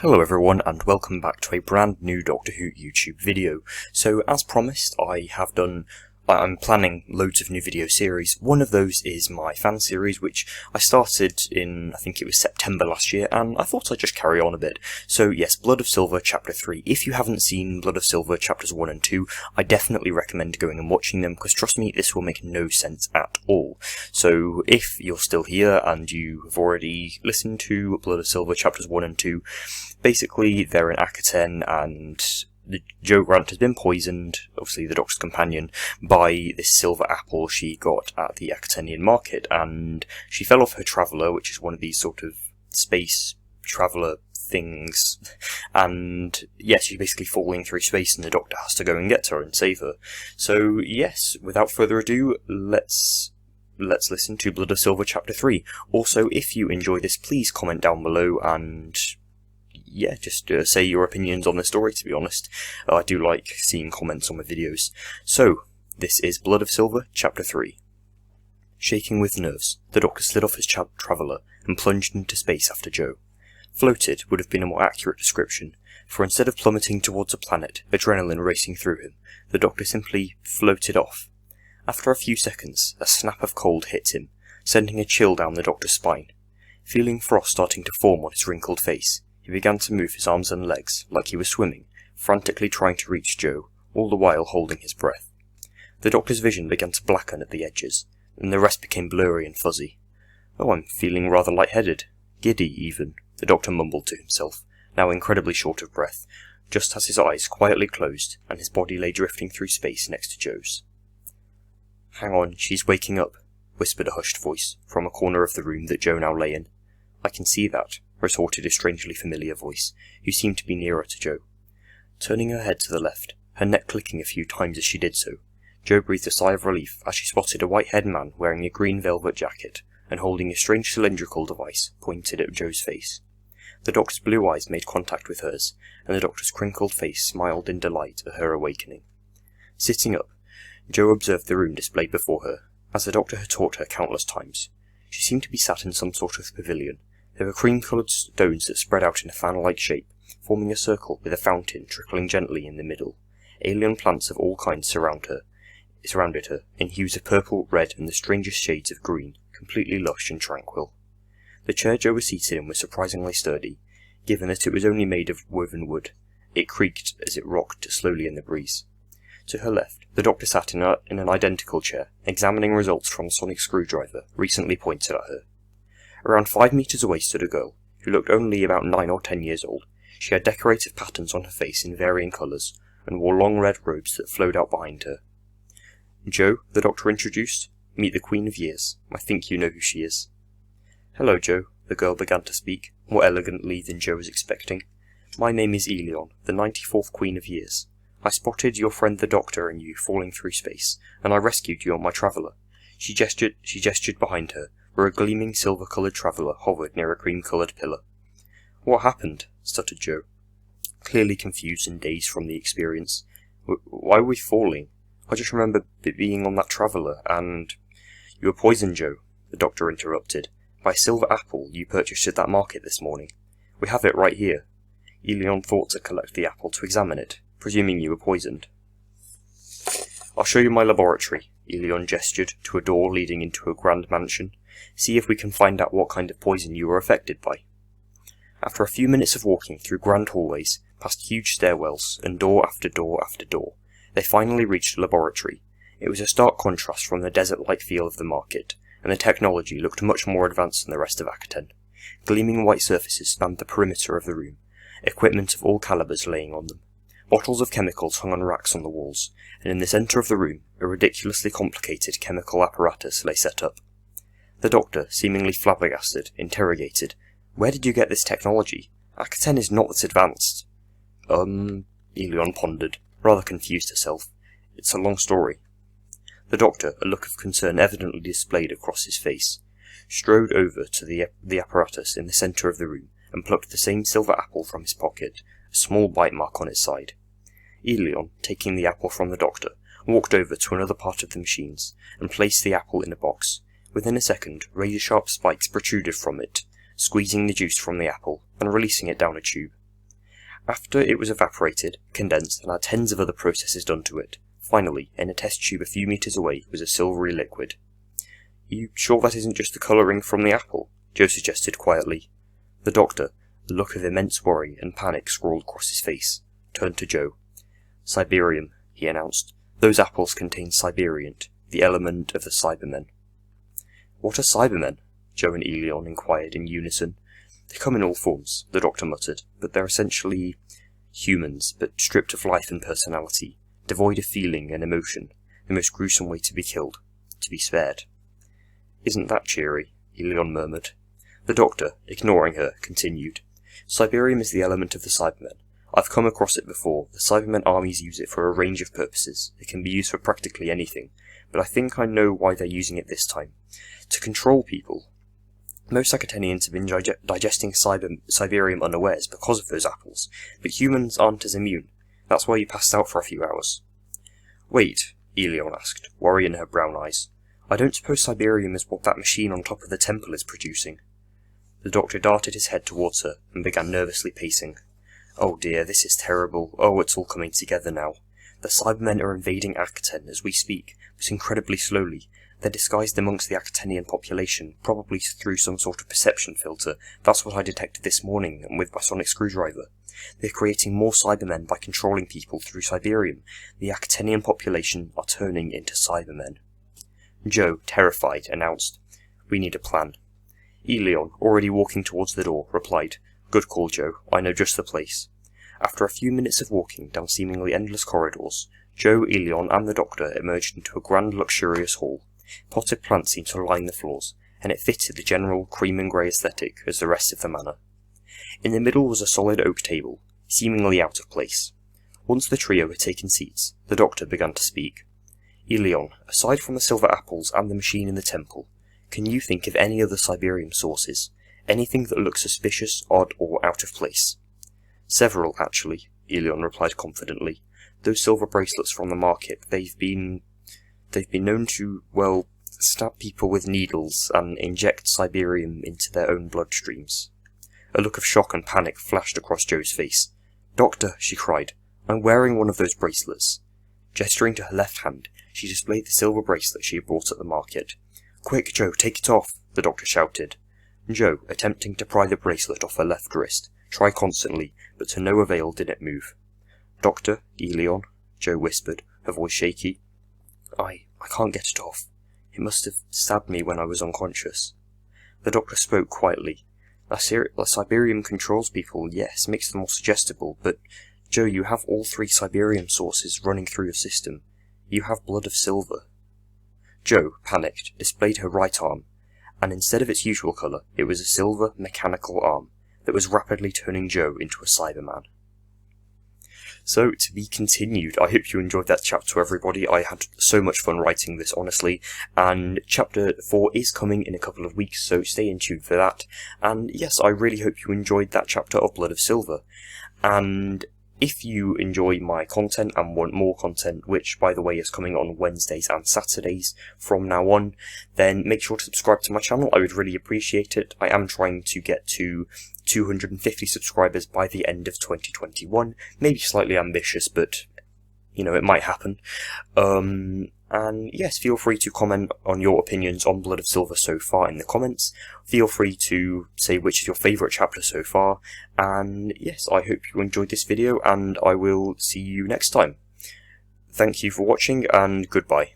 Hello everyone and welcome back to a brand new Doctor Who YouTube video. So as promised, I'm planning loads of new video series. One of those is my fan series, which I started in, I think it was September last year, and I thought I'd just carry on a bit. So yes, Blood of Silver Chapter 3. If you haven't seen Blood of Silver Chapters 1 and 2, I definitely recommend going and watching them, because trust me, this will make no sense at all. So if you're still here and you have already listened to Blood of Silver Chapters 1 and 2, basically they're in Akhaten and Jo Grant has been poisoned, obviously the Doctor's companion, by this silver apple she got at the Akhatenian market, and she fell off her traveller, which is one of these sort of space traveller things, and yes, she's basically falling through space and the Doctor has to go and get her and save her. So yes, without further ado, let's listen to Blood of Silver Chapter 3. Also, if you enjoy this, please comment down below and yeah, just say your opinions on the story, to be honest. I do like seeing comments on my videos. So, this is Blood of Silver, Chapter 3. Shaking with nerves, the Doctor slid off his traveller and plunged into space after Jo. Floated would have been a more accurate description, for instead of plummeting towards a planet, adrenaline racing through him, the Doctor simply floated off. After a few seconds, a snap of cold hit him, sending a chill down the Doctor's spine. Feeling frost starting to form on his wrinkled face, he began to move his arms and legs, like he was swimming, frantically trying to reach Jo, all the while holding his breath. The Doctor's vision began to blacken at the edges, and the rest became blurry and fuzzy. "Oh, I'm feeling rather lightheaded. Giddy, even," the Doctor mumbled to himself, now incredibly short of breath, just as his eyes quietly closed and his body lay drifting through space next to Jo's. "Hang on, she's waking up," whispered a hushed voice, from a corner of the room that Jo now lay in. "I can see that," retorted a strangely familiar voice, who seemed to be nearer to Jo. Turning her head to the left, her neck clicking a few times as she did so, Jo breathed a sigh of relief as she spotted a white-haired man wearing a green velvet jacket and holding a strange cylindrical device pointed at Jo's face. The Doctor's blue eyes made contact with hers, and the Doctor's crinkled face smiled in delight at her awakening. Sitting up, Jo observed the room displayed before her, as the Doctor had taught her countless times. She seemed to be sat in some sort of pavilion. There were cream-coloured stones that spread out in a fan-like shape, forming a circle with a fountain trickling gently in the middle. Alien plants of all kinds surrounded her, in hues of purple, red, and the strangest shades of green, completely lush and tranquil. The chair Jo was seated in was surprisingly sturdy, given that it was only made of woven wood. It creaked as it rocked slowly in the breeze. To her left, the Doctor sat in an identical chair, examining results from a sonic screwdriver recently pointed at her. Around 5 meters away stood a girl, who looked only about 9 or 10 years old. She had decorative patterns on her face in varying colours, and wore long red robes that flowed out behind her. "Jo," the Doctor introduced, "meet the Queen of Years. I think you know who she is." "Hello, Jo," the girl began to speak, more elegantly than Jo was expecting. "My name is Elion, the 94th Queen of Years. I spotted your friend the Doctor and you falling through space, and I rescued you on my traveller." She gestured behind her, where a gleaming silver-coloured traveller hovered near a cream-coloured pillar. "What happened?" stuttered Jo, clearly confused and dazed from the experience. "Why were we falling? I just remember being on that traveller, and—" "You were poisoned, Jo," the Doctor interrupted, "by a silver apple you purchased at that market this morning. We have it right here." Elion thought to collect the apple to examine it, presuming you were poisoned. "I'll show you my laboratory," Elion gestured to a door leading into a grand mansion. "See if we can find out what kind of poison you were affected by." After a few minutes of walking through grand hallways, past huge stairwells, and door after door after door, they finally reached the laboratory. It was a stark contrast from the desert-like feel of the market, and the technology looked much more advanced than the rest of Akhaten. Gleaming white surfaces spanned the perimeter of the room, equipment of all calibers laying on them. Bottles of chemicals hung on racks on the walls, and in the centre of the room, a ridiculously complicated chemical apparatus lay set up. The Doctor, seemingly flabbergasted, interrogated, "Where did you get this technology? Akhaten is not this advanced." Elion pondered, rather confused herself. "It's a long story." The Doctor, a look of concern evidently displayed across his face, strode over to the apparatus in the centre of the room, and plucked the same silver apple from his pocket, a small bite mark on its side. Elion, taking the apple from the Doctor, walked over to another part of the machines, and placed the apple in a box. Within a second, razor-sharp spikes protruded from it, squeezing the juice from the apple, and releasing it down a tube. After it was evaporated, condensed, and had tens of other processes done to it, finally, in a test tube a few meters away, was a silvery liquid. You sure that isn't just the colouring from the apple? Joe suggested quietly. The doctor, a look of immense worry and panic scrawled across his face, turned to Joe. Cyberium, he announced. Those apples contain Cyberiant, the element of the Cybermen. What are Cybermen? Joe and Elion inquired in unison. They come in all forms, the doctor muttered, but they're essentially humans, but stripped of life and personality, devoid of feeling and emotion, the most gruesome way to be killed, to be spared. Isn't that cheery? Elion murmured. The doctor, ignoring her, continued. Cyberium is the element of the Cybermen. I've come across it before. The Cybermen armies use it for a range of purposes. It can be used for practically anything, but I think I know why they're using it this time. To control people. Most Akhatenians have been digesting Cyberium unawares because of those apples, but humans aren't as immune. That's why you passed out for a few hours. Wait, Elion asked, worry in her brown eyes. I don't suppose Cyberium is what that machine on top of the temple is producing. The doctor darted his head towards her and began nervously pacing. Oh dear, this is terrible. Oh, it's all coming together now. The Cybermen are invading Akhaten as we speak, but incredibly slowly. They're disguised amongst the Akhatenian population, probably through some sort of perception filter. That's what I detected this morning with my sonic screwdriver. They're creating more Cybermen by controlling people through Cyberium. The Akhatenian population are turning into Cybermen. Joe, terrified, announced, We need a plan. Elion, already walking towards the door, replied, Good call, Joe. I know just the place. After a few minutes of walking down seemingly endless corridors, Joe, Elion, and the doctor emerged into a grand luxurious hall. Potted plants seemed to line the floors, and it fitted the general cream and grey aesthetic as the rest of the manor. In the middle was a solid oak table, seemingly out of place. Once the trio had taken seats, the doctor began to speak. Elion, aside from the silver apples and the machine in the temple, can you think of any other Cyberium sources? Anything that looks suspicious, odd, or out of place? Several, actually, Elion replied confidently. Those silver bracelets from the market, they've been known to, well, stab people with needles and inject Cyberium into their own bloodstreams. A look of shock and panic flashed across Joe's face. Doctor, she cried, I'm wearing one of those bracelets. Gesturing to her left hand, she displayed the silver bracelet she had bought at the market. Quick, Joe, take it off, the doctor shouted. Joe, attempting to pry the bracelet off her left wrist, tried constantly, but to no avail did it move. Doctor, Elion, Joe whispered, her voice shaky. I can't get it off. It must have stabbed me when I was unconscious. The doctor spoke quietly. Cyberium controls people, yes, makes them more suggestible, but, Joe, you have all three Cyberium sources running through your system. You have blood of silver. Joe, panicked, displayed her right arm, and instead of its usual colour, it was a silver, mechanical arm that was rapidly turning Joe into a Cyberman. So, to be continued. I hope you enjoyed that chapter, everybody. I had so much fun writing this, honestly. And chapter 4 is coming in a couple of weeks, so stay in tune for that. And yes, I really hope you enjoyed that chapter of Blood of Silver. And if you enjoy my content and want more content, which, by the way, is coming on Wednesdays and Saturdays from now on, then make sure to subscribe to my channel. I would really appreciate it. I am trying to get to 250 subscribers by the end of 2021. Maybe slightly ambitious, but, you know, it might happen. And yes, feel free to comment on your opinions on Blood of Silver so far in the comments. Feel free to say which is your favourite chapter so far. And yes, I hope you enjoyed this video, and I will see you next time. Thank you for watching, and goodbye.